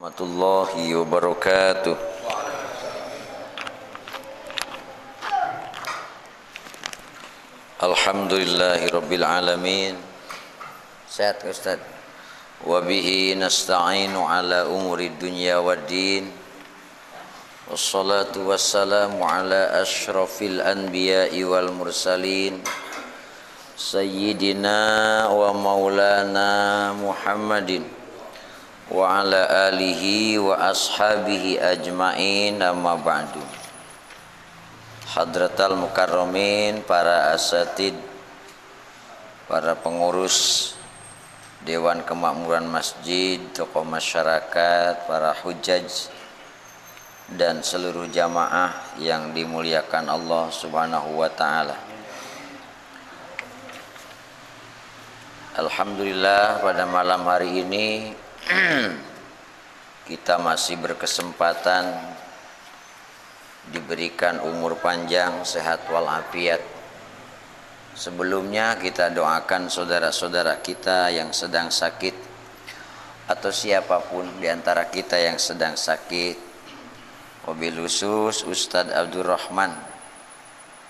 Warahmatullahi wabarakatuh. Alhamdulillahi rabbil alamin. Sehat Ustaz. Wa bihi nasta'inu ala umuri dunya waddin. Wassalatu wassalamu ala asyrafil anbiya'i wal mursalin. Sayyidina wa maulana Muhammadin wa ala alihi wa ashabihi ajma'in, amma ba'du. Hadratal mukarramin, para asatid, para pengurus Dewan Kemakmuran Masjid, tokoh masyarakat, para hujjaj dan seluruh jamaah yang dimuliakan Allah Subhanahu wa taala. Alhamdulillah, pada malam hari ini kita masih berkesempatan diberikan umur panjang, sehat walafiat. Sebelumnya kita doakan saudara-saudara kita yang sedang sakit atau siapapun di antara kita yang sedang sakit. Wabil khusus Ustadz Abdurrahman,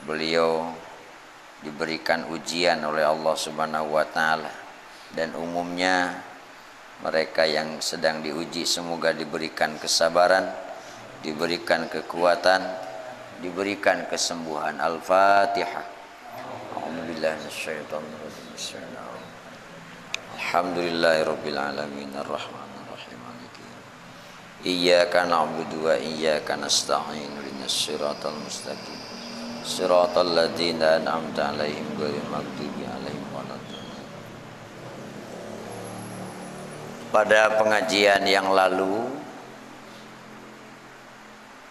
beliau diberikan ujian oleh Allah Subhanahu wa taala, dan umumnya mereka yang sedang diuji semoga diberikan kesabaran, diberikan kekuatan, diberikan kesembuhan. Al-Fatihah. A'udzubillahi minasyaitonirrajim. Bismillahirrahmanirrahim. Alhamdulillahirabbil alamin arrahmanir rahim maliki yaumiddin. Iyyaka na'budu wa iyyaka nasta'in. Ihdinas siratal mustaqim. Siratal ladzina an'amta 'alaihim ghairil maghdubi 'alaihim waladdallin. Pada pengajian yang lalu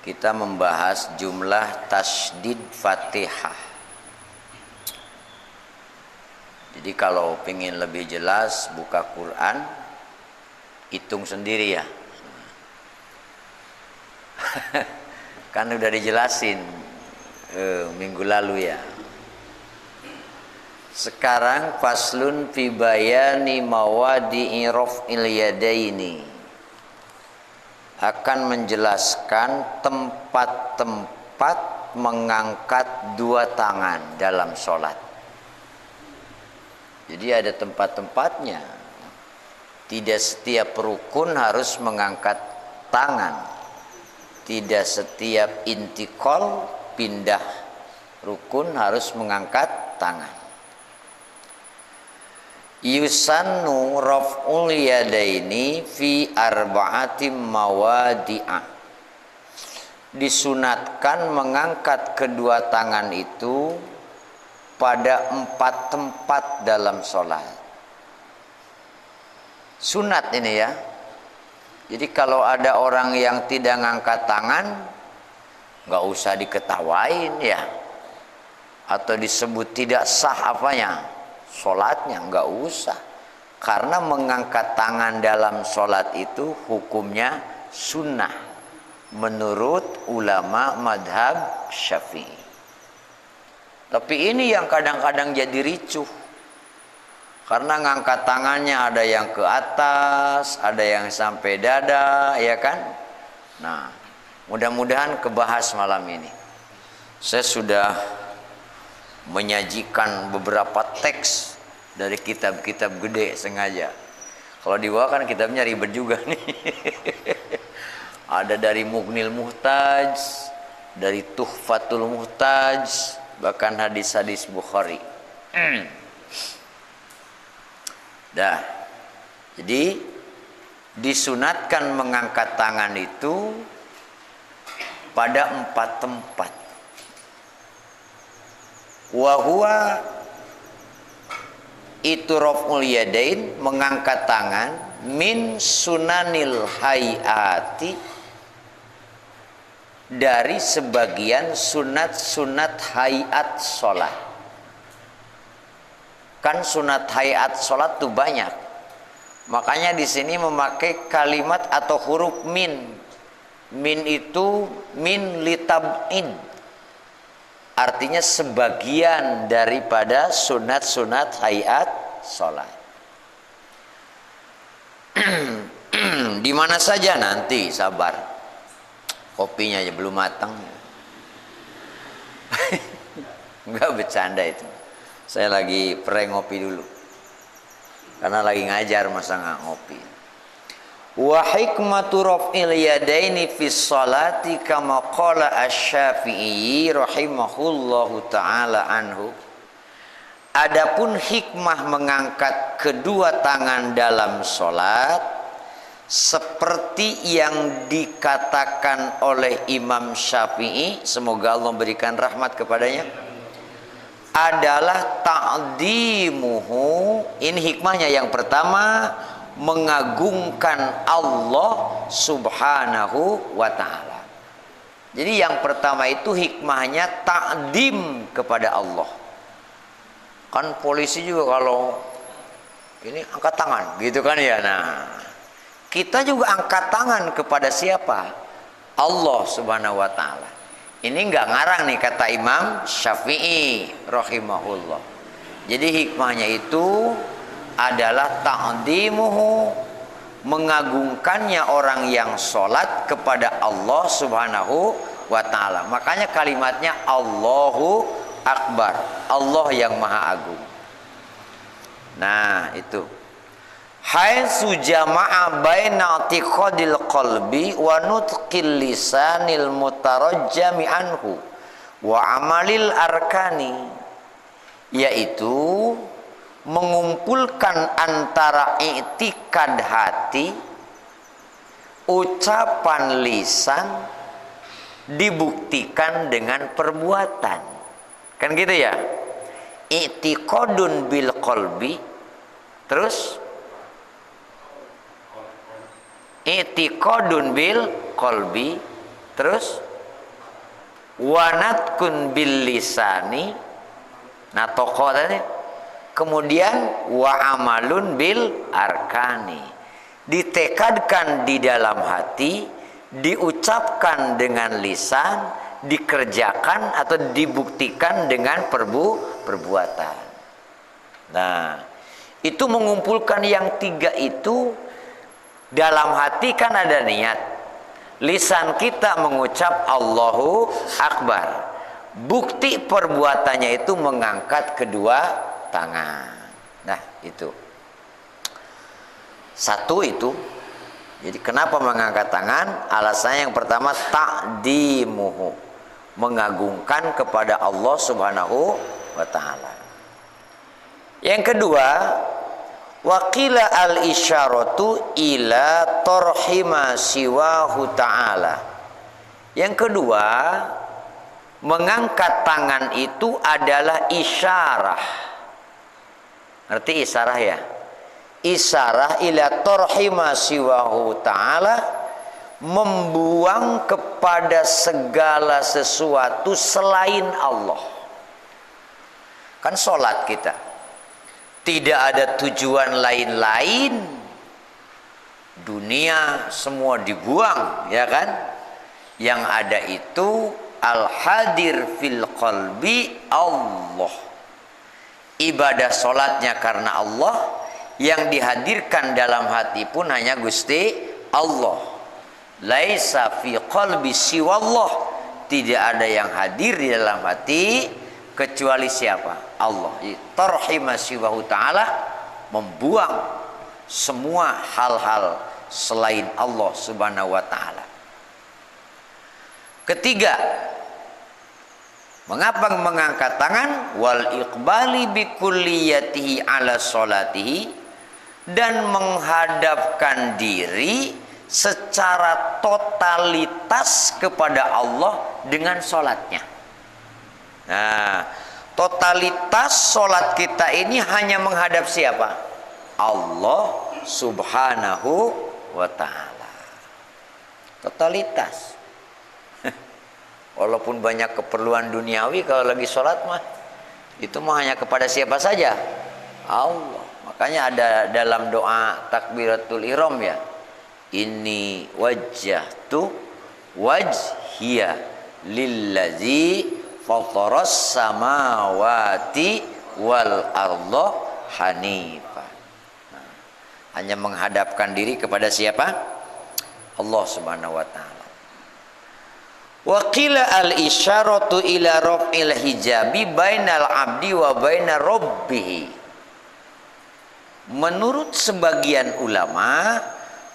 kita membahas jumlah tasydid Fatihah. Jadi kalau ingin lebih jelas buka Quran, hitung sendiri ya. Kan udah dijelasin minggu lalu ya. Sekarang faslun fi bayani mawadi'i raf'il yadaini, akan menjelaskan tempat-tempat mengangkat dua tangan dalam sholat. Jadi ada tempat-tempatnya. Tidak setiap rukun harus mengangkat tangan. Tidak setiap intikal pindah rukun harus mengangkat tangan. Yusannu raf'ul yadaini fi arba'ati mawadi'a. Disunatkan mengangkat kedua tangan itu pada 4 tempat dalam sholat. Sunat ini ya. Jadi kalau ada orang yang tidak ngangkat tangan, nggak usah diketawain ya, atau disebut tidak sah apanya, sholatnya nggak usah, karena mengangkat tangan dalam sholat itu hukumnya sunnah menurut ulama madhab Syafi'i. Tapi ini yang kadang-kadang jadi ricuh, karena ngangkat tangannya ada yang ke atas, ada yang sampai dada, ya kan? Nah, mudah-mudahan kebahas malam ini. Saya sudah menyajikan beberapa teks dari kitab-kitab gede sengaja. Kalau di bawah kan kitabnya ribet juga nih. Ada dari Mughnil Muhtaj, dari Tuhfatul Muhtaj, bahkan hadis-hadis Bukhari. Dah. Jadi disunatkan mengangkat tangan itu pada 4 tempat. Wa huwa itu raf'ul yadain, mengangkat tangan, min sunanil hayati, dari sebagian sunat-sunat hayat sholat. Kan sunat hayat sholat tuh banyak. Makanya di sini memakai kalimat atau huruf min. Min itu min litab'in, artinya sebagian daripada sunat-sunat hayat sholat. Di mana saja nanti, sabar. Kopinya aja belum matang. Enggak bercanda itu. Saya lagi ngopi dulu. Karena lagi ngajar masa nggak ngopi. Wa hikmatu raf'il yadaini fi sholati kama qala asy-Syafi'i rahimahullahu taala anhu. Adapun hikmah mengangkat kedua tangan dalam sholat seperti yang dikatakan oleh Imam Syafi'i, semoga Allah memberikan rahmat kepadanya, adalah ta'dimuhu. Ini hikmahnya yang pertama, mengagungkan Allah subhanahu wa ta'ala. Jadi yang pertama itu hikmahnya ta'dim kepada Allah. Kan polisi juga kalau ini angkat tangan gitu kan ya. Nah, kita juga angkat tangan kepada siapa? Allah subhanahu wa ta'ala. Ini enggak ngarang nih kata Imam Syafi'i rahimahullah. Jadi hikmahnya itu adalah ta'dimuhu, mengagungkannya orang yang sholat kepada Allah subhanahu wa ta'ala. Makanya kalimatnya Allahu Akbar, Allah yang maha agung. Nah itu haitsu jama'a baina i'tiqadil qalbi wa nutqil lisanil mutarajjami anhu wa amalil arkani, yaitu mengumpulkan antara i'tikad hati, ucapan lisan, dibuktikan dengan perbuatan. Kan gitu ya. I'tiqadun bil qalbi, terus i'tiqadun bil qalbi, terus wanatkun bil lisani, nah toko tadi, kemudian wa amalun bil arkani, ditekadkan di dalam hati, diucapkan dengan lisan, dikerjakan atau dibuktikan dengan perbuatan. Nah, itu mengumpulkan yang tiga itu. Dalam hati kan ada niat, lisan kita mengucap Allahu Akbar, bukti perbuatannya itu mengangkat kedua tangan. Nah itu satu itu. Jadi kenapa mengangkat tangan? Alasannya yang pertama ta'dimuhu, mengagungkan kepada Allah subhanahu wa ta'ala. Yang kedua, waqila al-isyaratu ila torhima siwahu ta'ala. Yang kedua, mengangkat tangan itu adalah isyarah. Ngerti isyarah ya? Isyarah ila torhima siwahu ta'ala, membuang kepada segala sesuatu selain Allah. Kan sholat kita tidak ada tujuan lain-lain, dunia semua dibuang, ya kan? Yang ada itu al-hadir fil qalbi Allah. Ibadah sholatnya karena Allah, yang dihadirkan dalam hati pun hanya Gusti Allah. Laisa fi qalbi siwallah, tidak ada yang hadir di dalam hati kecuali siapa? Allah. Tarhima siwahu ta'ala, membuang semua hal-hal selain Allah subhanahu wa ta'ala. Ketiga, mengapa mengangkat tangan? Wal iqbali bi kulliyatihi ala sholatihi, dan menghadapkan diri secara totalitas kepada Allah dengan sholatnya. Nah, totalitas sholat kita ini hanya menghadap siapa? Allah subhanahu wa ta'ala. Totalitas. Walaupun banyak keperluan duniawi, kalau lagi sholat mah itu mah hanya kepada siapa saja? Allah. Makanya ada dalam doa takbiratul ihram ya, inni wajjahtu wajhiya lillazi fataras samawati wal arda hanifah. Nah, hanya menghadapkan diri kepada siapa? Allah Subhanahu wa taala. Wa qila al-isyaratu ila raf'il hijabi bainal abdi wa bainar rabbih. Menurut sebagian ulama,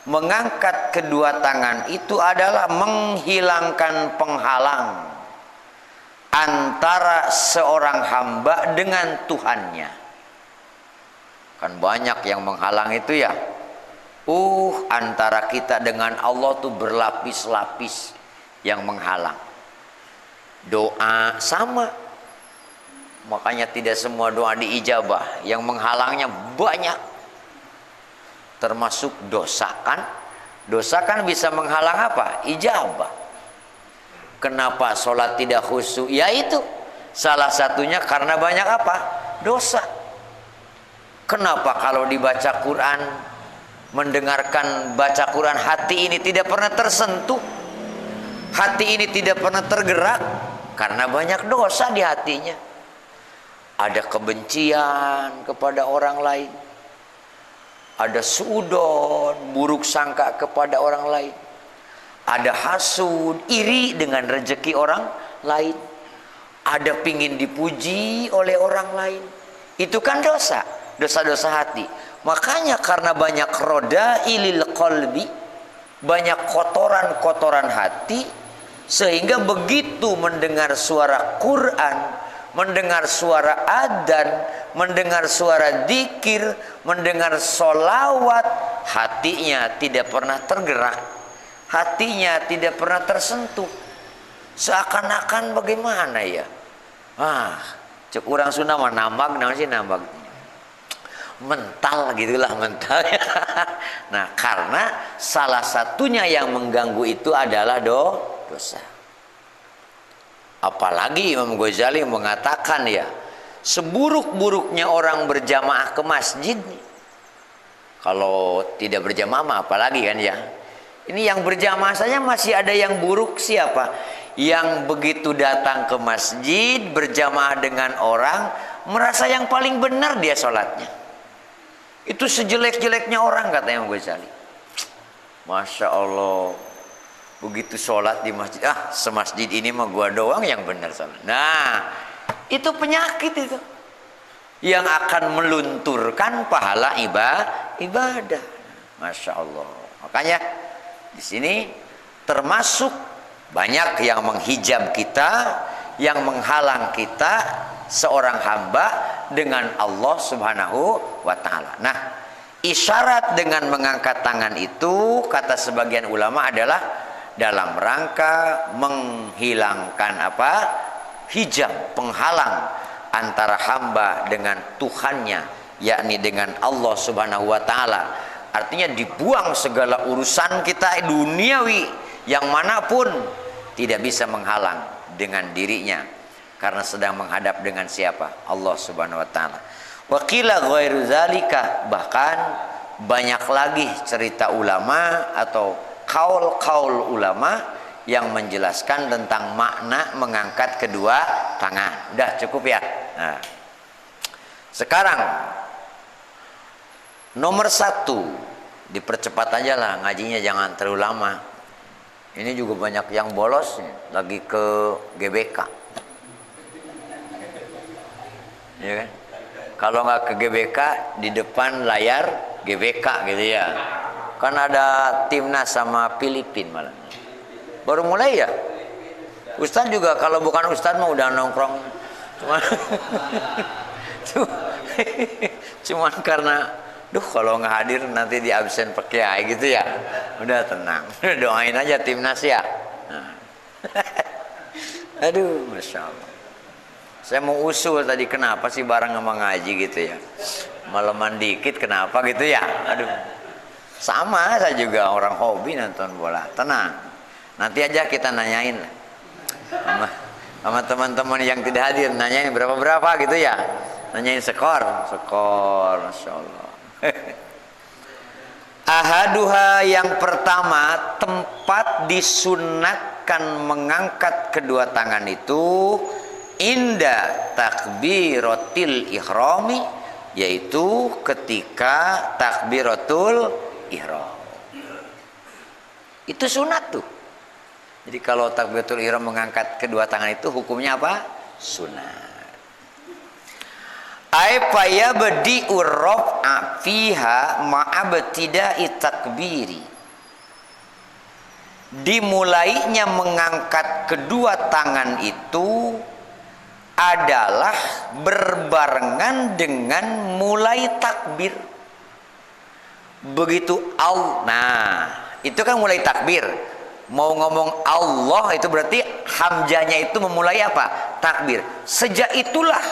mengangkat kedua tangan itu adalah menghilangkan penghalang antara seorang hamba dengan Tuhannya. Kan banyak yang menghalang itu ya. Antara kita dengan Allah tuh berlapis-lapis yang menghalang. Doa sama. Makanya tidak semua doa diijabah. Yang menghalangnya banyak. Termasuk dosa kan. Dosa kan bisa menghalang apa? Ijabah. Kenapa sholat tidak khusyuk? Ya itu. Salah satunya karena banyak apa? Dosa. Kenapa kalau dibaca Quran, mendengarkan baca Quran, hati ini tidak pernah tersentuh? Hati ini tidak pernah tergerak? Karena banyak dosa di hatinya. Ada kebencian kepada orang lain. Ada suudon, buruk sangka kepada orang lain. Ada hasud, iri dengan rezeki orang lain. Ada pingin dipuji oleh orang lain. Itu kan dosa. Dosa-dosa hati. Makanya karena banyak rodailil qalbi, banyak kotoran-kotoran hati, sehingga begitu mendengar suara Quran, mendengar suara adzan, mendengar suara dzikir, mendengar sholawat, hatinya tidak pernah tergerak, hatinya tidak pernah tersentuh. Seakan-akan bagaimana ya? Cek orang Sunda mah nambag, namanya sih nambag. Mental gitulah, mental. Nah, karena salah satunya yang mengganggu itu adalah dosa. Apalagi Imam Ghazali mengatakan ya, seburuk-buruknya orang berjamaah ke masjid, kalau tidak berjamaah apalagi kan ya. Ini yang berjamaah saja masih ada yang buruk. Siapa? Yang begitu datang ke masjid berjamaah dengan orang, merasa yang paling benar dia sholatnya. Itu sejelek-jeleknya orang, kata Imam Ghazali. Masya Allah, begitu sholat di masjid, semasjid ini mah gua doang yang benar sholat. Nah, itu penyakit itu, yang akan melunturkan pahala ibadah. Masya Allah. Makanya di sini termasuk banyak yang menghijab kita, yang menghalang kita seorang hamba dengan Allah Subhanahu wa ta'ala. Nah, isyarat dengan mengangkat tangan itu, kata sebagian ulama, adalah dalam rangka menghilangkan apa? Hijab, penghalang antara hamba dengan Tuhannya, yakni dengan Allah Subhanahu wa ta'ala. Artinya dibuang segala urusan kita duniawi yang manapun, tidak bisa menghalang dengan dirinya, karena sedang menghadap dengan siapa? Allah Subhanahu wa taala. Wa qila ghairu zalika, bahkan banyak lagi cerita ulama atau kaul-kaul ulama yang menjelaskan tentang makna mengangkat kedua tangan. Udah cukup ya. Nah, sekarang nomor 1, dipercepat aja lah ngajinya, jangan terlalu lama. Ini juga banyak yang bolos lagi ke GBK. Ya kan? Kalau nggak ke GBK, di depan layar GBK gitu ya. Kan ada timnas sama Filipina malah. Baru mulai ya. Ustadz juga kalau bukan Ustadz mah udah nongkrong. Cuman karena kalau nggak hadir nanti di absen pakai gitu ya. Udah tenang. Doain aja timnas ya. Nah. Aduh, Masya Allah. Saya mau usul tadi, kenapa sih bareng sama ngaji gitu ya, maleman dikit kenapa gitu ya. Aduh, sama saya juga orang hobi nonton bola. Tenang, nanti aja kita nanyain sama teman-teman yang tidak hadir, nanyain berapa gitu ya, nanyain skor Masya Allah. Ahaduha, yang pertama, tempat disunatkan mengangkat kedua tangan itu inda takbiratil ihrami, yaitu ketika takbiratul ihram. Itu sunat tuh. Jadi kalau takbiratul ihram mengangkat kedua tangan itu hukumnya apa? Sunat. Ai fayabdi urraf'a fiha ma'abtida'i takbiri. Dimulainya mengangkat kedua tangan itu adalah berbarengan dengan mulai takbir. Begitu nah, itu kan mulai takbir. Mau ngomong Allah itu berarti hamzahnya itu memulai apa? Takbir. Sejak itulah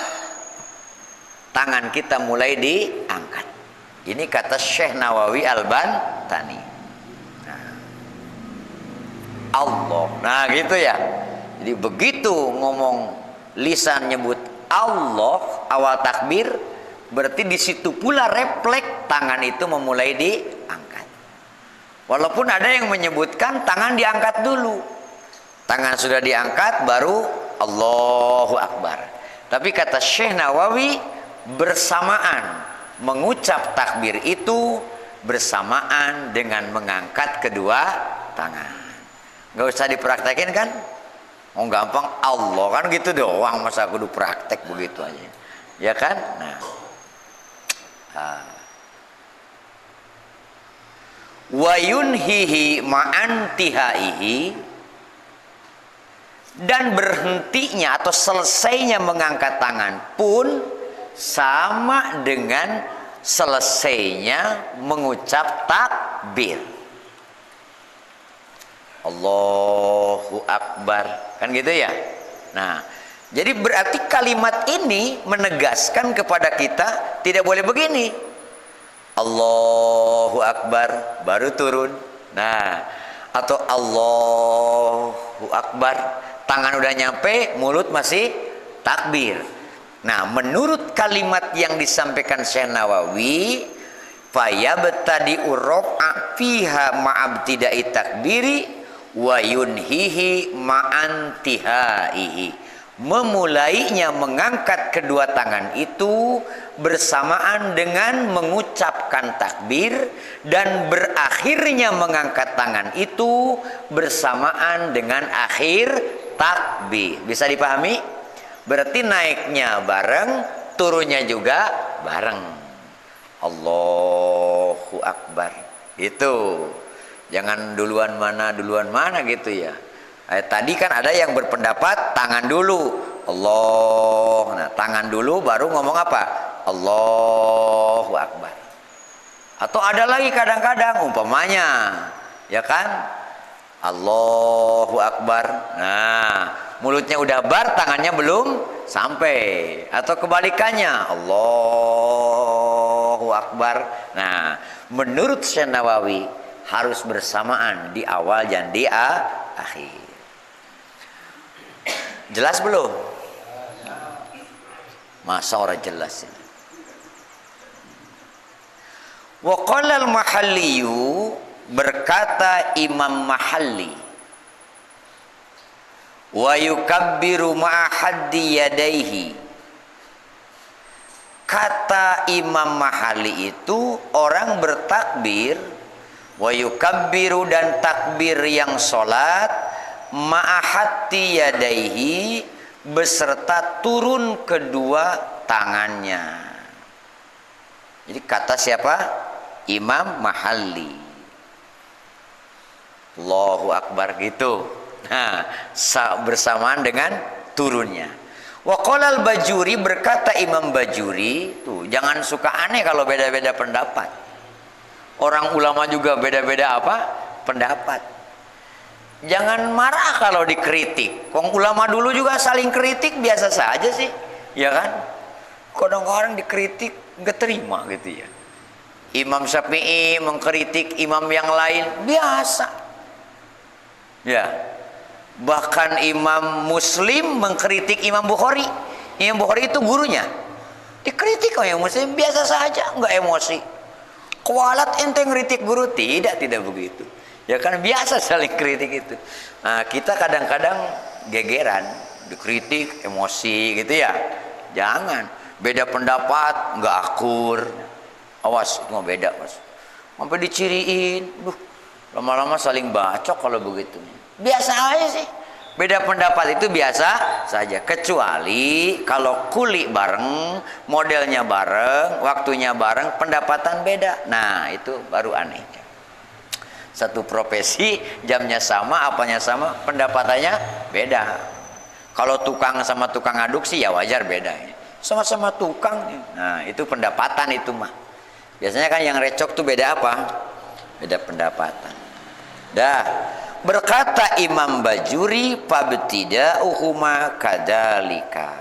tangan kita mulai diangkat. Ini kata Syekh Nawawi Al-Bantani. Allah. Nah gitu ya. Jadi begitu ngomong lisan nyebut Allah awal takbir, berarti di situ pula refleks tangan itu memulai diangkat. Walaupun ada yang menyebutkan tangan diangkat dulu. Tangan sudah diangkat baru Allahu Akbar. Tapi kata Syekh Nawawi bersamaan mengucap takbir itu bersamaan dengan mengangkat kedua tangan. Nggak usah dipraktekin kan? Oh gampang Allah kan gitu doang, masa kudu praktek begitu aja, ya kan? Nah, wa yunhihi ma'antihaihi, dan berhentinya atau selesainya mengangkat tangan pun sama dengan selesainya mengucap takbir. Allahu Akbar, kan gitu ya. Nah, jadi berarti kalimat ini menegaskan kepada kita tidak boleh begini. Allahu Akbar baru turun. Nah, atau Allahu Akbar tangan udah nyampe, mulut masih takbir. Nah, menurut kalimat yang disampaikan Syekh Nawawi, fayabtadi urraf'a fiha ma'abtida'i takbiri wa yunhihi ma'antihaihi. Memulainya mengangkat kedua tangan itu bersamaan dengan mengucapkan takbir, dan berakhirnya mengangkat tangan itu bersamaan dengan akhir takbir. Bisa dipahami? Berarti naiknya bareng, turunnya juga bareng. Allahu Akbar. Itu. Jangan duluan mana gitu ya. Tadi kan ada yang berpendapat tangan dulu. Allah. Nah, tangan dulu baru ngomong apa? Allahu Akbar. Atau ada lagi kadang-kadang umpamanya, ya kan? Allahu Akbar. Nah, mulutnya udah bar, tangannya belum sampai. Atau kebalikannya, Allahu Akbar. Nah, menurut Syekh Nawawi harus bersamaan di awal dan di akhir. Jelas belum? Masa orang jelas ini. Wa qala al-Mahalliyu, berkata Imam Mahalli, wa yukabbiru ma'a haddi yadaihi. Kata Imam Mahalli itu orang bertakbir, wa yukabbiru, dan takbir yang sholat, ma'ahati yadaihi, beserta turun kedua tangannya. Jadi kata siapa? Imam Mahalli. Allahu Akbar gitu. Nah, bersamaan dengan turunnya. Wa qala al-Bajuri, berkata Imam Bajuri, tuh jangan suka aneh kalau beda-beda pendapat. Orang ulama juga beda-beda apa? Pendapat. Jangan marah kalau dikritik. Wong ulama dulu juga saling kritik biasa saja sih, ya kan? Kadang-kadang dikritik nggak terima gitu ya. Imam Syafi'i mengkritik imam yang lain biasa. Ya. Bahkan Imam Muslim mengkritik Imam Bukhari. Imam Bukhari itu gurunya. Dikritik oleh Muslim biasa saja, nggak emosi. Kualat ente ngeritik guru, tidak begitu. Ya kan biasa saling kritik itu. Nah, kita kadang-kadang gegeran, dikritik, emosi gitu ya. Jangan. Beda pendapat, nggak akur. Awas, nggak beda mas. Sampai diciriin, Lama-lama saling bacok kalau begitu. Biasa aja sih. Beda pendapat itu biasa saja. Kecuali kalau kuli bareng, modelnya bareng, waktunya bareng, pendapatan beda. Nah, itu baru aneh. Satu profesi, jamnya sama, apanya sama, pendapatannya beda. Kalau tukang sama tukang aduk sih ya wajar beda. Sama-sama tukang. Nah, itu pendapatan itu mah. Biasanya kan yang recok tuh beda apa? Beda pendapatan. Dah. Berkata Imam Bajuri, fabtida'uhuma kadzalika.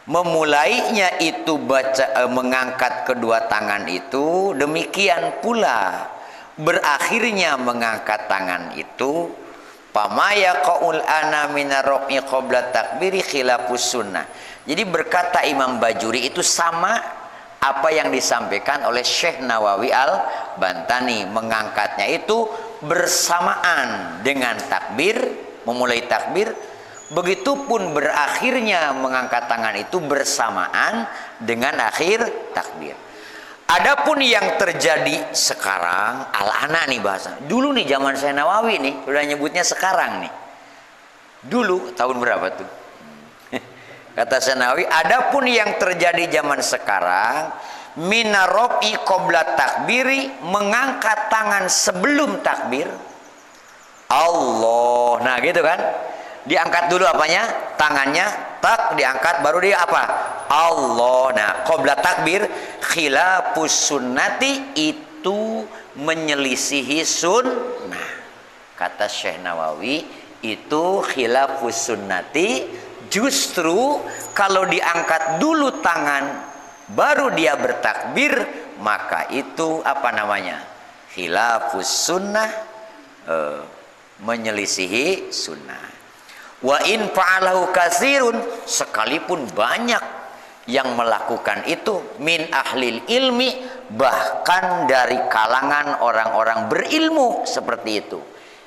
Memulainya itu mengangkat kedua tangan itu demikian pula. Berakhirnya mengangkat tangan itu pamaya qaul ana minarroqi qabla takbiri khilafus sunnah. Jadi berkata Imam Bajuri itu sama apa yang disampaikan oleh Syekh Nawawi Al-Bantani, mengangkatnya itu bersamaan dengan takbir, memulai takbir, begitupun berakhirnya mengangkat tangan itu bersamaan dengan akhir takbir. Adapun yang terjadi sekarang al-ana nih bahasa. Dulu nih zaman Syekh Nawawi nih udah nyebutnya sekarang nih. Dulu tahun berapa tuh? Kata Syekh Nawawi, adapun yang terjadi zaman sekarang minarofi qabla takbiri, mengangkat tangan sebelum takbir. Allah. Nah, gitu kan? Diangkat dulu apanya? Tangannya, tak diangkat baru dia apa? Allah. Nah, qabla takbir khilafus sunnati, itu menyelisihi sunnah. Kata Syekh Nawawi, itu khilafus sunnati. Justru kalau diangkat dulu tangan baru dia bertakbir, maka itu apa namanya? Khilafus sunnah, menyelisihi sunnah. Wa in fa'alahu katsirun, sekalipun banyak yang melakukan itu, min ahlil ilmi, bahkan dari kalangan orang-orang berilmu seperti itu.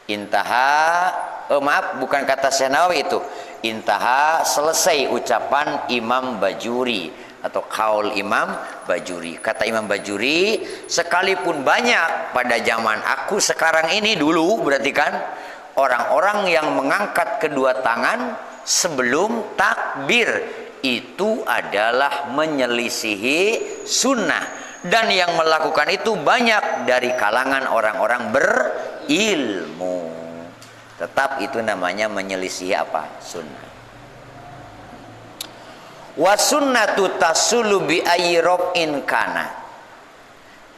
Intaha, maaf, bukan kata Syekh Nawawi itu. Intaha, selesai ucapan Imam Bajuri atau kaul Imam Bajuri. Kata Imam Bajuri, sekalipun banyak pada zaman aku sekarang ini, dulu berarti kan, orang-orang yang mengangkat kedua tangan sebelum takbir, itu adalah menyelisihi sunnah, dan yang melakukan itu banyak dari kalangan orang-orang berilmu. Tetap itu namanya menyelisihi apa? Sunnah. Wa sunnatu tasulu bi ayyi raf'in kana.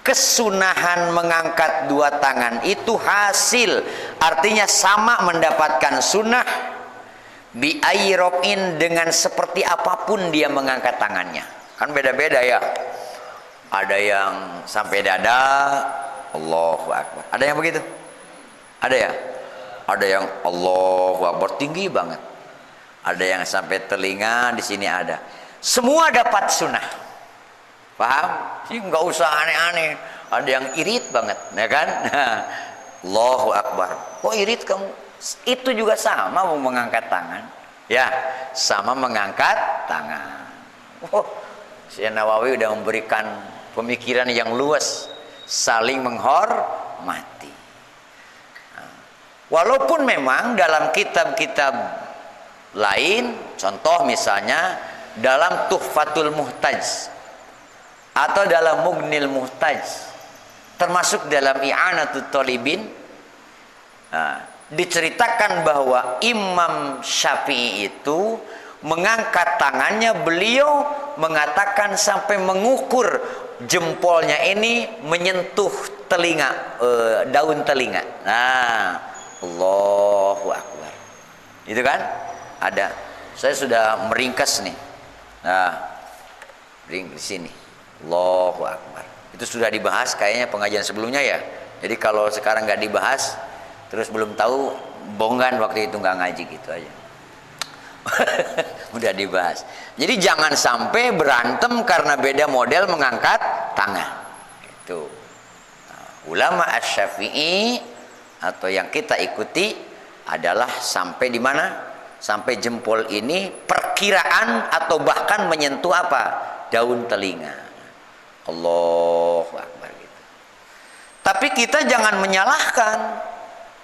Kesunahan mengangkat dua tangan itu hasil, artinya sama mendapatkan sunnah, bi ayyi raf'in, dengan seperti apapun dia mengangkat tangannya. Kan beda-beda ya. Ada yang sampai dada, Allahu Akbar. Ada yang begitu? Ada ya? Ada yang Allahu Akbar tinggi banget. Ada yang sampai telinga, di sini ada. Semua dapat sunnah. Paham? Sih nggak usah aneh-aneh. Ada yang irit banget, ya kan? Allahu Akbar. Kok irit kamu? Itu juga sama mau mengangkat tangan. Ya, sama mengangkat tangan. Oh, Syekh Nawawi udah memberikan pemikiran yang luas, saling menghormati. Walaupun memang dalam kitab-kitab lain, contoh misalnya dalam Tuhfatul Muhtaj atau dalam Mughnil Muhtaj, termasuk dalam I'anatul Talibin, diceritakan bahwa Imam Syafi'i itu mengangkat tangannya, beliau mengatakan sampai mengukur jempolnya ini menyentuh telinga, daun telinga. Nah, Allahu Akbar. Itu kan ada. Saya sudah meringkas nih. Nah, di sini. Allahu Akbar. Itu sudah dibahas kayaknya pengajian sebelumnya ya. Jadi kalau sekarang nggak dibahas, terus belum tahu, bohongan waktu itu nggak ngaji gitu aja. Udah dibahas. Jadi jangan sampai berantem karena beda model mengangkat tangan. Itu. Nah, ulama Asy-Syafi'i atau yang kita ikuti adalah sampai di mana? Sampai jempol ini perkiraan atau bahkan menyentuh apa? Daun telinga. Allahu Akbar gitu. Tapi kita jangan menyalahkan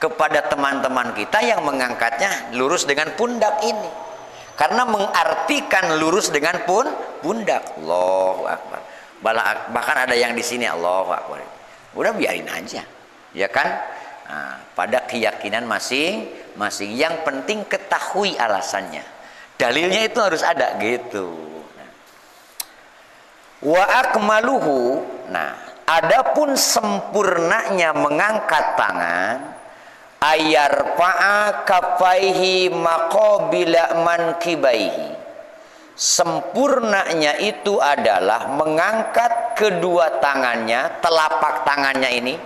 kepada teman-teman kita yang mengangkatnya lurus dengan pundak ini. Karena mengartikan lurus dengan pundak. Allahu Akbar. Bahkan ada yang di sini Allahu Akbar. Udah biarin aja. Ya kan? Nah, pada keyakinan masing-masing. Yang penting ketahui alasannya. Dalilnya itu harus ada gitu. Wa akmaluhu. Nah, adapun sempurnanya mengangkat tangan, ayarfa'a kafaihi maqabila mankibaihi. Sempurnanya itu adalah mengangkat kedua tangannya, telapak tangannya ini,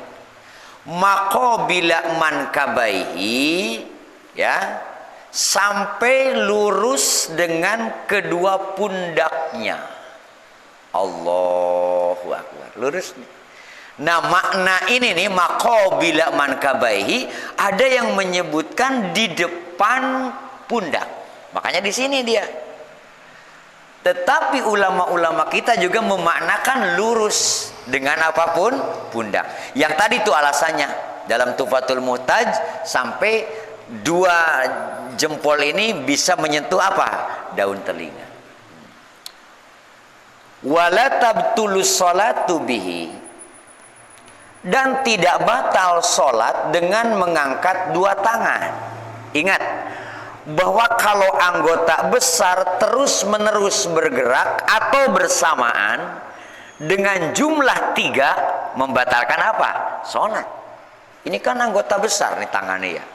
maqabila mankabaihi, ya, sampai lurus dengan kedua pundaknya. Allahu Akbar. Lurus nih. Nah, makna ini nih, maqabila mankabaihi, ada yang menyebutkan di depan pundak. Makanya di sini dia. Tetapi ulama-ulama kita juga memaknakan lurus dengan apapun pundak. Yang tadi itu alasannya dalam Tuhfatul Muhtaj, sampai dua jempol ini bisa menyentuh apa? Daun telinga. Wala tabtulus sholatu bihi, dan tidak batal sholat dengan mengangkat dua tangan. Ingat bahwa kalau anggota besar terus menerus bergerak atau bersamaan dengan jumlah 3 membatalkan apa? Sholat. Ini kan anggota besar nih tangannya ya.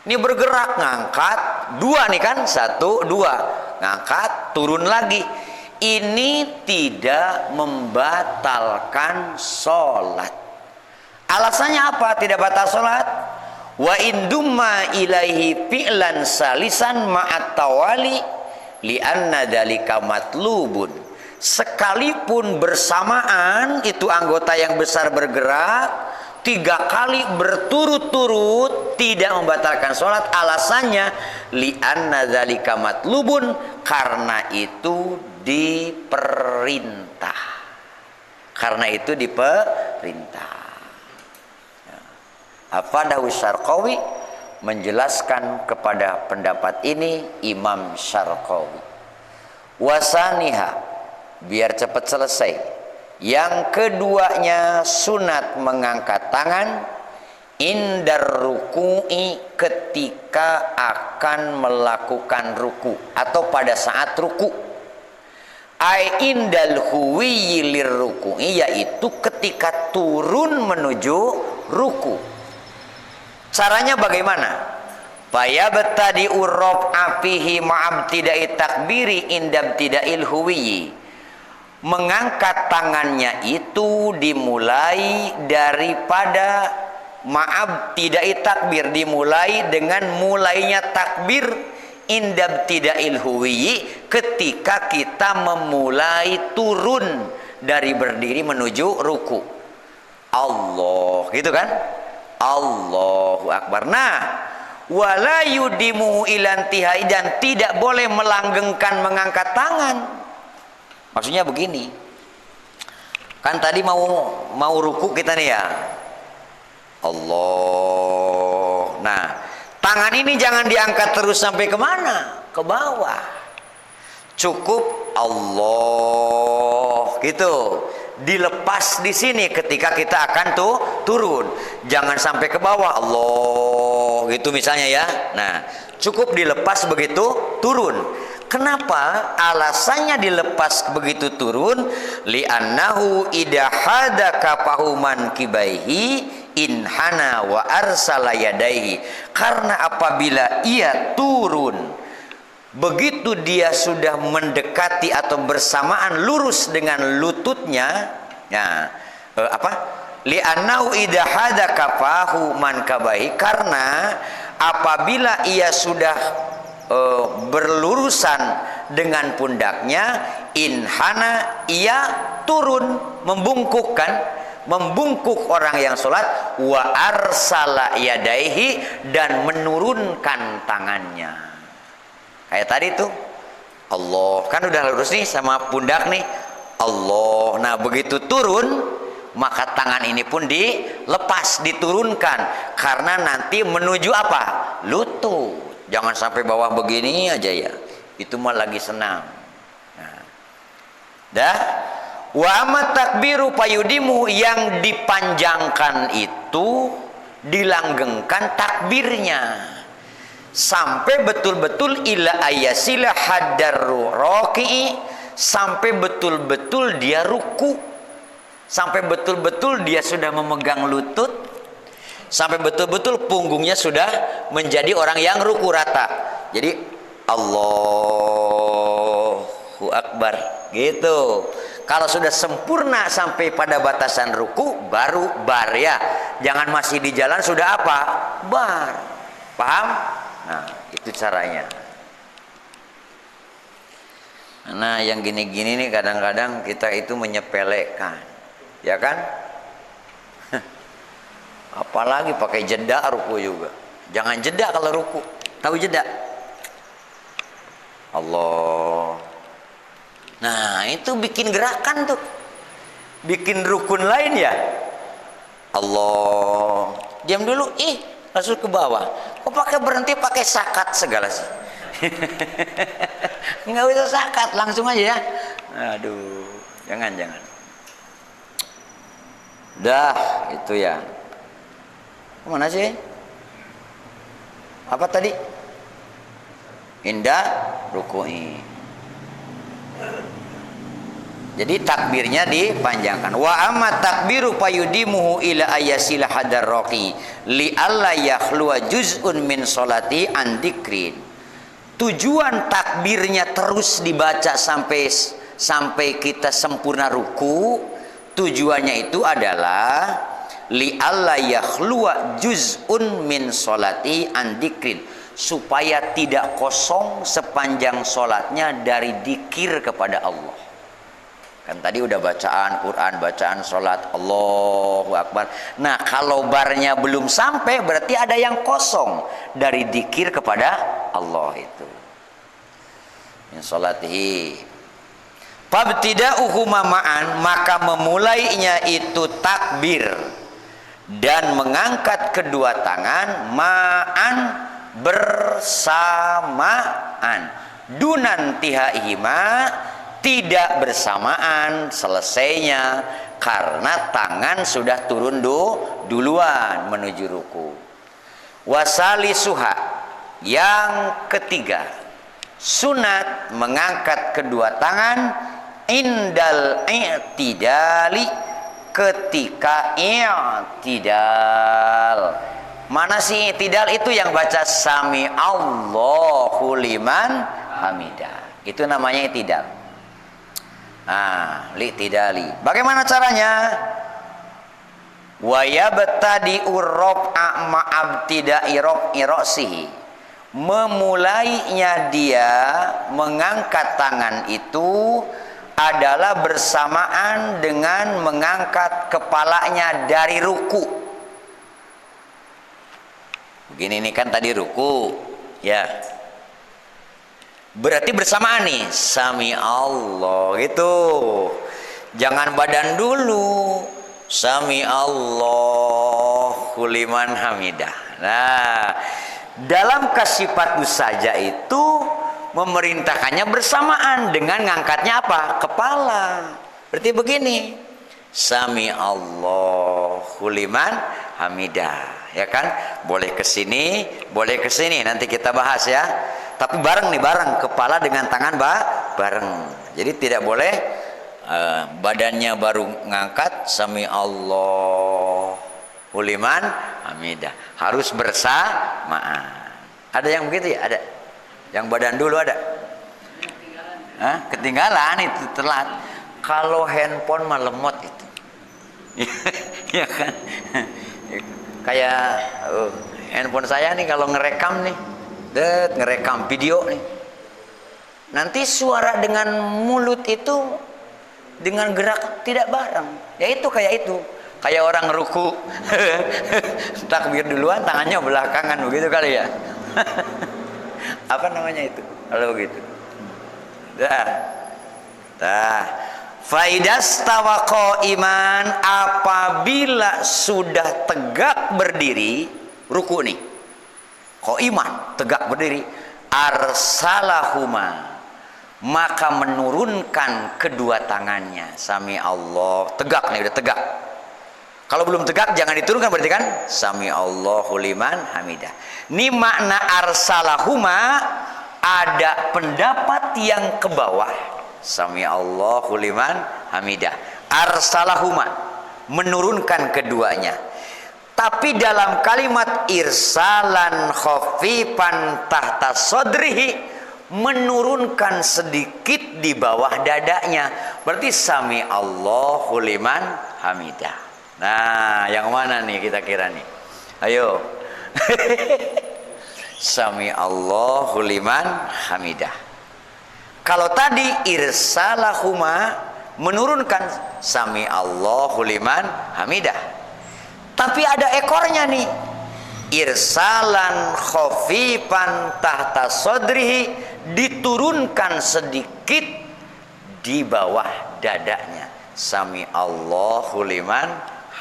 Ini bergerak, ngangkat, 2 nih kan, 1, 2, ngangkat, turun lagi. Ini tidak membatalkan sholat. Alasannya apa tidak batal sholat? Wa indumma ilaihi fi'lan salisan ma'at tawali li'anna dalika matlubun. Sekalipun bersamaan itu anggota yang besar bergerak 3 kali berturut-turut tidak membatalkan sholat. Alasannya li'anna dalika matlubun, karena itu diperintah. Karena itu diperintah. Afadahu Syarqawi, menjelaskan kepada pendapat ini Imam Syarqawi. Wasaniha, biar cepat selesai. Yang keduanya sunat mengangkat tangan indar ruku'i, ketika akan melakukan ruku atau pada saat ruku. Ai indal huwiyyi lirruku'i, yaitu ketika turun menuju ruku. Caranya bagaimana? Fayabtadi urraf'a fihi ma'abtida'i takbiri indabtida'il huwiyyi. Mengangkat tangannya itu dimulai daripada ma'abtida'i takbir, dimulai dengan mulainya takbir indabtida'il huwiyyi, ketika kita memulai turun dari berdiri menuju ruku. Allah, gitu kan? Allahu Akbar. Nah, wala yudimu ilantihai, dan tidak boleh melanggengkan mengangkat tangan. Maksudnya begini, kan tadi mau ruku kita nih ya, Allah. Nah, tangan ini jangan diangkat terus sampai kemana? Ke bawah. Cukup Allah gitu. Dilepas di sini ketika kita akan turun. Jangan sampai ke bawah Allah gitu misalnya ya. Nah, cukup dilepas begitu turun. Kenapa? Alasannya dilepas begitu turun, li'annahu idahada kapahuman kibaihi inhana wa arsala yadaihi. Karena apabila ia turun, begitu dia sudah mendekati atau bersamaan lurus dengan lututnya, ya, li'annahu idahada kafahu man kabaihi, karena apabila ia sudah berlurusan dengan pundaknya, inhana, ia turun, membungkuk orang yang sholat, wa arsala yadaihi, dan menurunkan tangannya. Kayak tadi tuh, Allah kan udah lurus nih sama pundak nih, Allah. Nah, begitu turun maka tangan ini pun dilepas, diturunkan, karena nanti menuju apa? Lutut. Jangan sampai bawah begini aja ya, itu mah lagi senang. Nah. Dah. Wa amat takbiru payudimu, yang dipanjangkan itu dilanggengkan takbirnya sampai betul-betul ila ayasila hadarru roki'i, sampai betul-betul dia ruku, sampai betul-betul dia sudah memegang lutut, sampai betul-betul punggungnya sudah menjadi orang yang ruku rata. Jadi Allahu Akbar gitu. Kalau sudah sempurna sampai pada batasan ruku, baru bar ya. Jangan masih di jalan sudah apa? Bar. Paham? Nah, itu caranya. Nah, yang gini-gini nih kadang-kadang kita itu menyepelekan. Ya kan? Apalagi pakai jeda ruku juga. Jangan jeda kalau ruku. Tahu jeda? Allah. Nah, itu bikin gerakan tuh. Bikin rukun lain ya. Allah. Diam dulu, langsung ke bawah. Kok pakai berhenti pakai sakat segala sih? Nggak usah sakat, langsung aja ya. Aduh, jangan. Dah, itu ya. Kemana sih? Apa tadi? Indah ruku'i. Jadi takbirnya dipanjangkan. Wa amma takbiru payudimuhu ila ayasila hadar roqi li alla yakhluwa juz'un min sholati an dzikrin. Tujuan takbirnya terus dibaca sampai kita sempurna ruku. Tujuannya itu adalah li alla yakhluwa juz'un min sholati an dzikrin, supaya tidak kosong sepanjang sholatnya dari dzikir kepada Allah. Kan tadi udah bacaan Quran, bacaan sholat, Allahu Akbar. Nah, kalau barnya belum sampai, berarti ada yang kosong dari dzikir kepada Allah itu. Min sholatihi. Fabtida'uhu ma'an, maka memulainya itu takbir dan mengangkat kedua tangan ma'an, bersamaan, dunan tihaihima, tidak bersamaan selesainya, karena tangan sudah turun duluan menuju ruku. Wasali suha, yang ketiga, sunat mengangkat kedua tangan indal i'tidali, ketika i'tidal. Mana sih i'tidal? Itu yang baca sami Allahu liman hamidah, itu namanya i'tidal. Li'tidali. Bagaimana caranya? Wa yabtadi'u raf'a ma'abtida'i raf'i ra'sihi. Memulainya dia mengangkat tangan itu adalah bersamaan dengan mengangkat kepalanya dari ruku. Begini nih kan tadi ruku, ya. Berarti bersamaan nih, sami Allah gitu. Jangan badan dulu. Sami Allahu liman hamidah. Nah, dalam kasifat saja itu memerintahkannya bersamaan dengan ngangkatnya apa? Kepala. Berarti begini. Sami Allahu liman hamidah. Ya kan? Boleh ke sini, boleh ke sini. Nanti kita bahas ya. Tapi bareng nih, bareng kepala dengan tangan bareng. Jadi tidak boleh badannya baru ngangkat sami Allahu liman hamidah. Harus bersamaan. Ada yang begitu ya? Ada. Yang badan dulu ada? Ketinggalan itu telat. Kalau handphone mah lemot itu. Ya kan? Kayak handphone saya nih kalau ngerekam nih. Ngerekam video nih, nanti suara dengan mulut itu dengan gerak tidak bareng, ya itu kayak orang ruku takbir duluan tangannya belakangan begitu kali ya. Apa namanya itu kalau begitu? Faidastawa qa'iman, apabila sudah tegak berdiri, ruku nih. Qa'iman, tegak berdiri, arsalahuma, maka menurunkan kedua tangannya. Sami Allah, tegak nih, udah tegak. Kalau belum tegak jangan diturunkan, berarti kan sami Allahu liman hamidah. Ini makna arsalahuma, ada pendapat yang ke bawah. Sami Allahu liman hamidah. Arsalahuma, menurunkan keduanya. Tapi dalam kalimat irsalan khafifan tahta sodrihi, menurunkan sedikit di bawah dadanya. Berarti sami Allahu liman hamidah. Nah, yang mana nih kita kira nih? Ayo. Sami Allahu liman hamidah. Kalau tadi irsalahuma, menurunkan sami Allahu liman hamidah. Tapi ada ekornya nih. Irsalan khafifan tahta sodrihi, diturunkan sedikit di bawah dadanya. Sami Allahu liman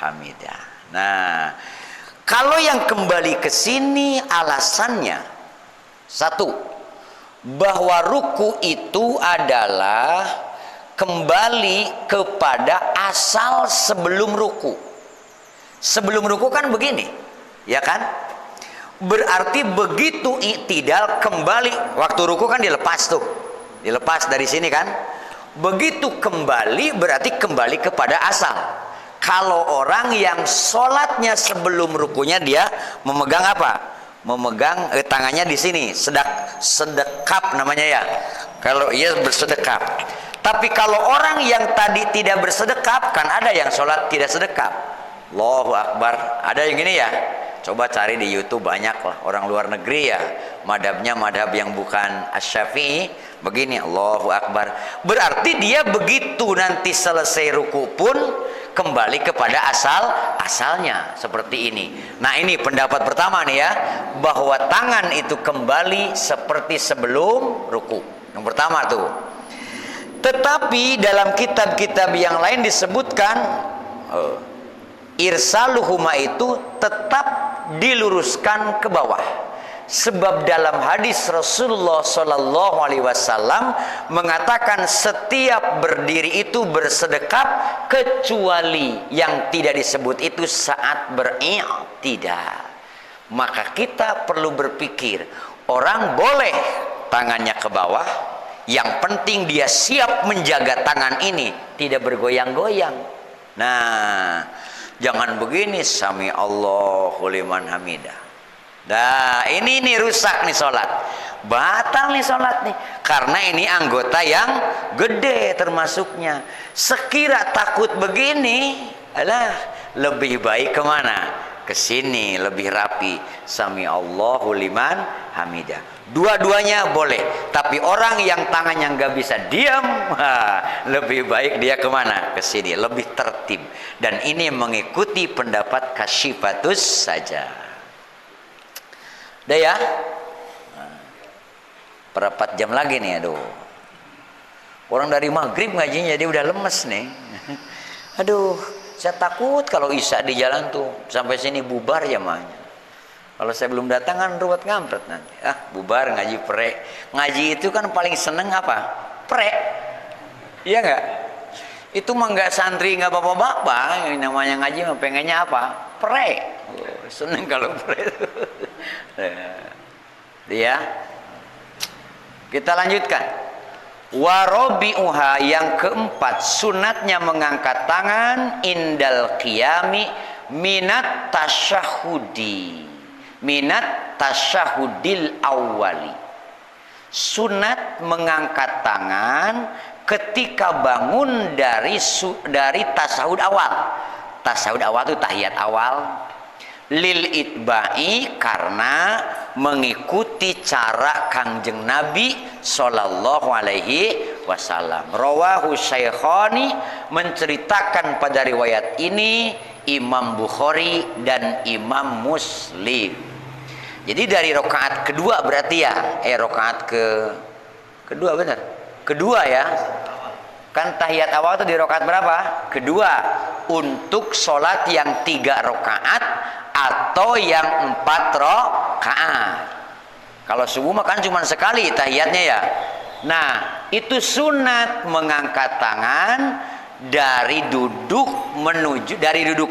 hamidah. Nah, kalau yang kembali ke sini alasannya satu, bahwa ruku itu adalah kembali kepada asal sebelum ruku. Sebelum ruku kan begini, ya kan? Berarti begitu i'tidal kembali, waktu ruku kan dilepas tuh, dilepas dari sini kan? Begitu kembali berarti kembali kepada asal. Kalau orang yang sholatnya sebelum rukunya dia memegang apa? Memegang tangannya di sini, sedekap namanya ya. Kalau ia bersedekap. Tapi kalau orang yang tadi tidak bersedekap, kan ada yang sholat tidak sedekap. Allahu Akbar. Ada yang gini ya. Coba cari di YouTube, banyak lah orang luar negeri ya. Madhabnya madhab yang bukan Asy-Syafi'i. Begini, Allahu Akbar. Berarti dia begitu nanti selesai ruku pun kembali kepada asalnya seperti ini. Nah, ini pendapat pertama nih ya, bahwa tangan itu kembali seperti sebelum ruku. Yang pertama tuh. Tetapi dalam kitab-kitab yang lain disebutkan irsaluhuma itu tetap diluruskan ke bawah. Sebab dalam hadis Rasulullah Sallallahu Alaihi Wasallam mengatakan setiap berdiri itu bersedekap kecuali yang tidak disebut itu saat beri'tidal. Maka kita perlu berpikir, orang boleh tangannya ke bawah, yang penting dia siap menjaga tangan ini tidak bergoyang-goyang. Nah, jangan begini, sami Allahu liman hamidah. Nah, ini rusak nih sholat, batal nih sholat nih, karena ini anggota yang gede termasuknya. Sekira takut begini, alah, lebih baik kemana? Ke sini, lebih rapi. Sami Allahu liman hamidah. Dua-duanya boleh, tapi orang yang tangannya nggak bisa diam, lebih baik dia kemana? Ke sini, lebih tertib. Dan ini mengikuti pendapat Kasyifatus saja. Udah ya, berapa jam lagi nih, aduh. Orang dari maghrib ngajinya jadi udah lemes nih. Aduh, saya takut kalau isya di jalan tuh sampai sini bubar jamaahnya. Kalau saya belum datang kan ruwet ngampret nanti. Bubar ngaji pre. Ngaji itu kan paling seneng apa? Pre. Iya nggak? Itu mah nggak santri, nggak bapak-bapak. Yang namanya ngaji mah pengennya apa? Pre. Seneng kalau pre. Dia. Kita lanjutkan. Warobi'uha, yang keempat, sunatnya mengangkat tangan indal qiyami minat tasyahudil awwali. Sunat mengangkat tangan ketika bangun dari tasahud awal. Tasahud awal itu tahiyat awal. Lil itba'i, karena mengikuti cara Kangjeng Nabi Sallallahu Alaihi Wasallam. Rawahu Syaikhani, menceritakan pada riwayat ini Imam Bukhari dan Imam Muslim. Jadi dari rakaat kedua berarti ya, rakaat kedua benar? Kedua ya. Kan tahiyat awal itu di rakaat berapa? Kedua. Untuk sholat yang 3 rakaat atau yang 4 rakaat. Kalau subuh makan cuma sekali tahiyatnya ya. Nah, itu sunat mengangkat tangan dari duduk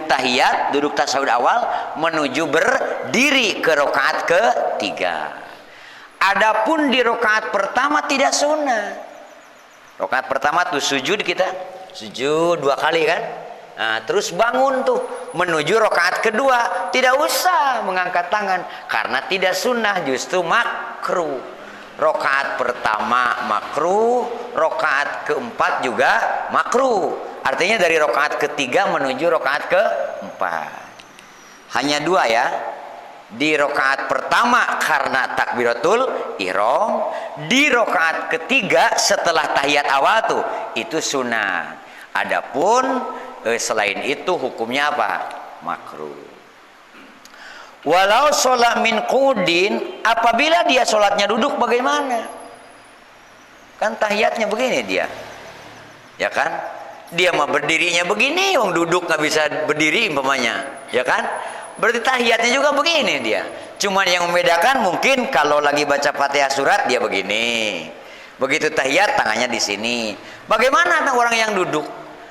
tahiyat, duduk tasyahud awal menuju berdiri ke rakaat ketiga. Adapun di rakaat pertama tidak sunat. Rakaat pertama tuh sujud, kita sujud 2 kali kan. Nah, terus bangun tuh menuju rakaat kedua, tidak usah mengangkat tangan karena tidak sunnah, justru makruh. Rakaat pertama makruh, rakaat keempat juga makruh. Artinya dari rakaat ketiga menuju rakaat keempat. Hanya 2 ya. Di rakaat pertama karena takbiratul ihram, di rakaat ketiga setelah tahiyat awal tuh itu sunnah. Adapun selain itu hukumnya apa? Makruh. Walau sholat min qudin, apabila dia sholatnya duduk bagaimana? Kan tahiyatnya begini dia, ya kan? Dia mah berdirinya begini, wong duduk nggak bisa berdiri umpamanya, ya kan? Berarti tahiyatnya juga begini dia. Cuman yang membedakan mungkin kalau lagi baca Fatihah surat dia begini. Begitu tahiyat tangannya di sini. Bagaimana orang yang duduk?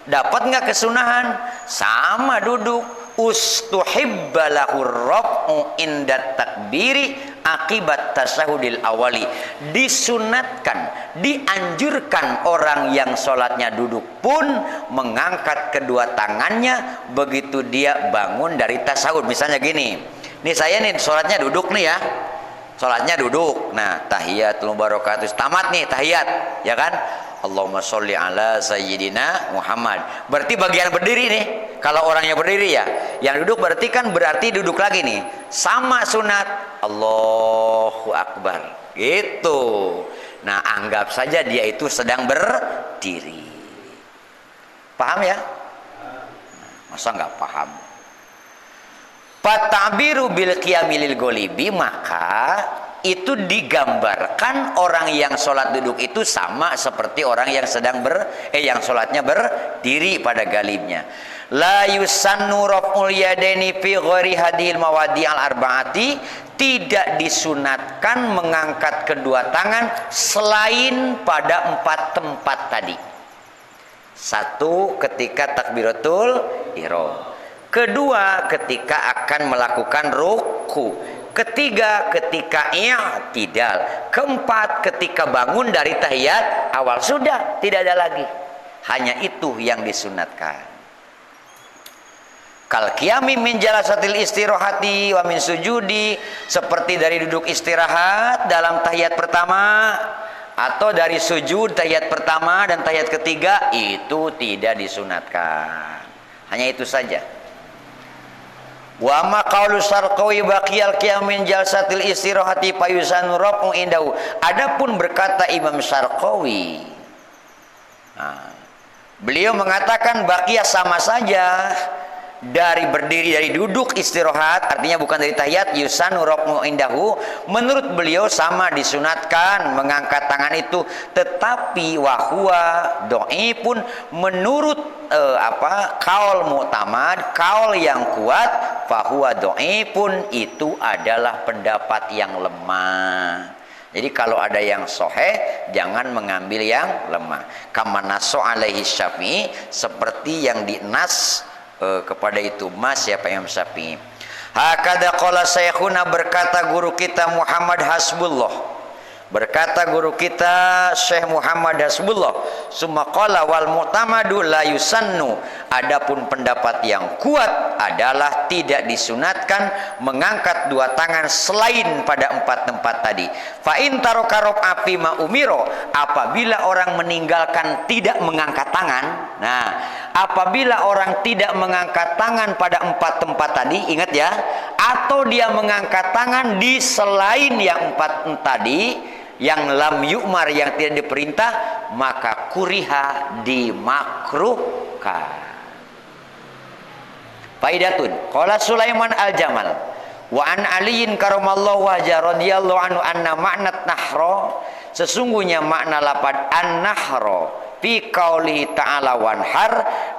Dapat nggak kesunahan? Sama duduk. Ustuhibbalahur raf'u indat takbiri akibat tasyahudil awali. Disunatkan, dianjurkan orang yang sholatnya duduk pun mengangkat kedua tangannya begitu dia bangun dari tasyahud. Misalnya gini, nih saya nih sholatnya duduk nih ya, sholatnya duduk. Nah, tahiyatul mubarakatuh tamat nih tahiyat, ya kan? Allahumma sholli ala sayyidina Muhammad. Berarti bagian berdiri nih. Kalau orangnya berdiri ya, yang duduk berarti duduk lagi nih. Sama sunat. Allahu Akbar. Gitu. Nah, anggap saja dia itu sedang berdiri. Paham ya? Masa nggak paham? Fatabiru bil qiyamil ghalibi, maka itu digambarkan orang yang sholat duduk itu sama seperti orang yang yang sholatnya berdiri pada galibnya. La yusannu raf'ul yadaini fi ghairi hadhil mawadi' al arba'ati, tidak disunatkan mengangkat kedua tangan selain pada 4 tempat tadi. 1 ketika takbiratul ihram, 2 ketika akan melakukan ruku, 3 ketika i'tidal, 4 ketika bangun dari tahiyat awal. Sudah, tidak ada lagi. Hanya itu yang disunatkan. Kal qiyami min jalasatil istirahati wa min sujudi, seperti dari duduk istirahat dalam tahiyat pertama atau dari sujud tahiyat pertama dan tahiyat ketiga, itu tidak disunatkan. Hanya itu saja. Wa ma qaulu Syarqawi baqiyal qiyam min jalsatil istirahati fayusanu raf'u indahu. Adapun berkata Imam Syarqawi, beliau mengatakan baqiyah sama saja dari berdiri, dari duduk istirahat, artinya bukan dari tahiyat. Yusanu raf'u indahu, menurut beliau sama disunatkan mengangkat tangan itu, tetapi wahwa doi pun menurut kaul mu'tamad, kaul yang kuat, fahuwa doi pun itu adalah pendapat yang lemah. Jadi kalau ada yang sahih, jangan mengambil yang lemah. Kama nasu alaihi Syafi'i, seperti yang dinas kepada itu siapa Imam Syafi'i. Hakada qala syekhuna, berkata guru kita Muhammad Hasbullah, berkata guru kita Syekh Muhammad Hasbullah, summa qala wal mu'tamadu la yusannu, adapun pendapat yang kuat adalah tidak disunatkan mengangkat 2 tangan selain pada 4 tempat tadi. Fa in taraka raf'a fi ma umiro, apabila orang meninggalkan tidak mengangkat tangan. Nah, apabila orang tidak mengangkat tangan pada 4 tempat tadi, ingat ya, atau dia mengangkat tangan di selain yang 4 tadi, yang lam yu'mar, yang tidak diperintah, maka kuriha, dimakruhkan. Faidatun qala Sulaiman al-Jamal wa an aliyin karamallahu wajha radhiyallahu anhu anna makna nahra, sesungguhnya makna lapad an-nahra fi qauli ta'ala wanhar,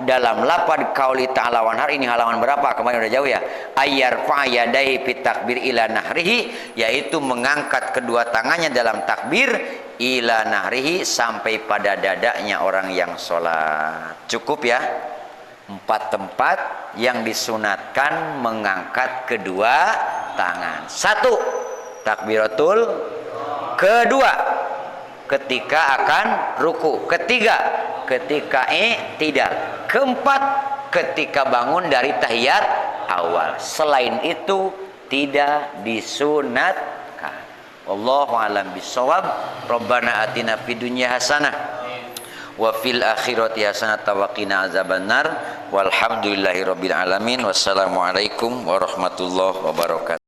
dalam lafaz qauli ta'ala wanhar. Ini halaman berapa? Kemarin udah jauh ya. Ayyarfa yadaihi fi takbir ila nahrihi, yaitu mengangkat kedua tangannya dalam takbir ila nahrihi, sampai pada dadanya orang yang sholat. Cukup ya. 4 tempat yang disunatkan mengangkat kedua tangan. 1, takbiratul. Kedua, ketika akan ruku. Ketiga, ketika i'tidal. Keempat, ketika bangun dari tahiyat awal. Selain itu tidak disunatkan. Wallahu a'lam bishawab. Rabbana atina fid dunya hasanah wa fil akhirati hasanatan wa qina azabannar. Walhamdulillahirabbil alamin. Wassalamualaikum warahmatullahi wabarakatuh.